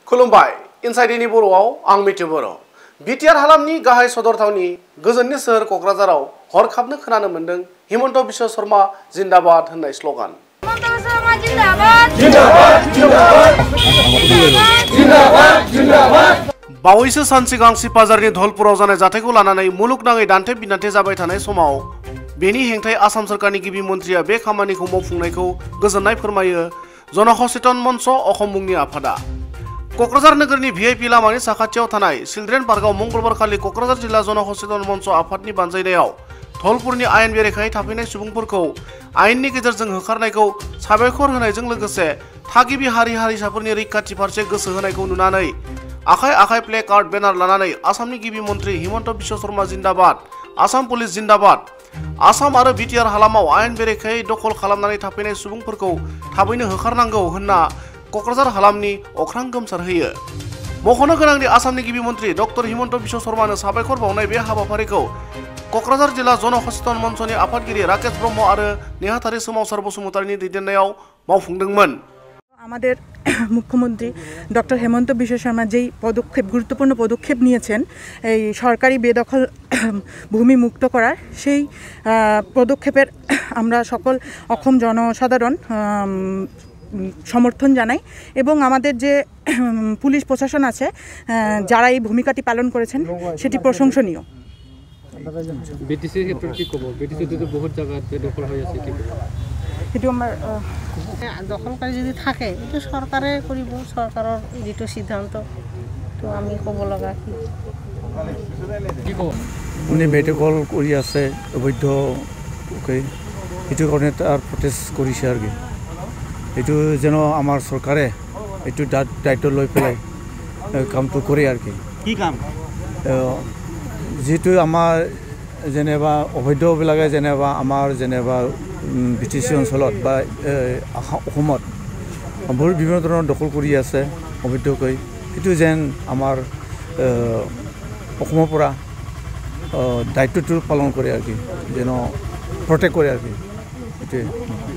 खुलुमबाय इनसाइडनि बर'आव आं मिथियो बर' बिटिआर हालामनि गाहाय सदर थावनि गोजोननि सोहोर क'क्राझाराव हरखाबनो खोनानो मोन्दों हिमन्त बिश्व शर्मा जिन्दाबाद होननाय स्ल'गान। बावैसो सान सिगां सिपाझारनि धलपुराव जानाय जाथायखौ लानानै मुलुगनाङै दान्थे बिदान्थे जाबाय थानाय समाव बेनि हेंथायै आसाम सरकारनि गिबि मन्थ्रिया बे खामानिखौ मावफुंनायखौ गोजोननाय फोरमायो जनसचेतन मन्च अखम मुंनि आफादा। क'क्राझार नोगोरनि भिआइपि लामानि साखाथियाव थानाय चिल्ड्रेन पार्कआव मंगलबारखालि क'क्राझार जिल्ला जनसचेतन मन्च आफादनि बानजायनायाव धलपुरनि आयेन बेरेखायै थाफैनाय सुबुंफोरखौ आयेननि गेजेरजों होखारनायखौ साबायखर होनायजों लोगोसे थागिबि हारि हारिसाफोरनि रैखाथि फारसे गोसो होनायखौ नुनानै आखाइ आखाइ प्ले कार्ड बेनार लानानै आसामनि गिबि मन्थ्रि हिमन्त बिश्व शर्मा जिन्दाबाद, आसाम पुलिस जिन्दाबाद, आसाम आरो बिटिआर हालामाव आयेन बेरेखायै दखल खालामनानै थाफैनाय सुबुंफोरखौ थाबैनो होखारनांगौ होनना क'क्राझार हालामनि अख्रां गोमसारहोयो। मख'नो गोनांदि आसामनि गिबि मन्थ्रि डक्टर हिमन्त बिश्व शर्मानो साबायखर बावनाय बे हाबाफारिखौ क'क्राझार जिल्ला जनसचेतन मन्चनि आफादगिरि राकेश ब्रह्म आरो नेहाथारि सोमावसार बसुमतारीनि दैदेननायाव मावफुंदोंमोन। আমাদের মুখ্যমন্ত্রী ডক্টর হেমন্ত বিশ্ব শর্মা যেই গুরুত্বপূর্ণ পদক্ষেপ নিয়েছেন এই সরকারি বেদখল ভূমি মুক্ত করার, সেই পদক্ষেপের আমরা সকল অসম জনসাধারণ সমর্থন জানাই এবং আমাদের যে পুলিশ প্রশাসন আছে যারা এই ভূমিকাটি পালন করেছেন সেটি প্রশংসনীয়। বিটিসিৰ ক্ষেত্ৰত কি ক'ব? বিটিচিটো বহুত জায়গাত বেদখল হৈ আছে, কি সেইটো আমাৰ দখলকাৰী যদি থাকে এটা সৰকাৰে কৰিব, সরকারের যেটো সিদ্ধান্ত তো আমি ক'ব লগা কি ক'ব? উনি বেদখল কৰি আছে অবৈধ, এইটো কাৰণে তাৰ প্ৰটেষ্ট কৰিছে আৰু কি এইটো যেন আমাৰ চৰকাৰে এইটো দায়িত্ব লৈ পেলাই কামটো কৰে আৰু কি কাম যিটো আমাৰ যেনেবা অবৈধবিলাকে যেনেবা আমাৰ যেনেবা বিটিচি অঞ্চলত বা অসমত বহুত বিভিন্ন ধৰণৰ দখল কৰি আছে অবৈধকৈ, সেইটো যেন আমাৰ অসমৰ পৰা দায়িত্বটো পালন কৰে আৰু কি যেন প্ৰটেক্ট কৰে আৰু কি এইটোৱে।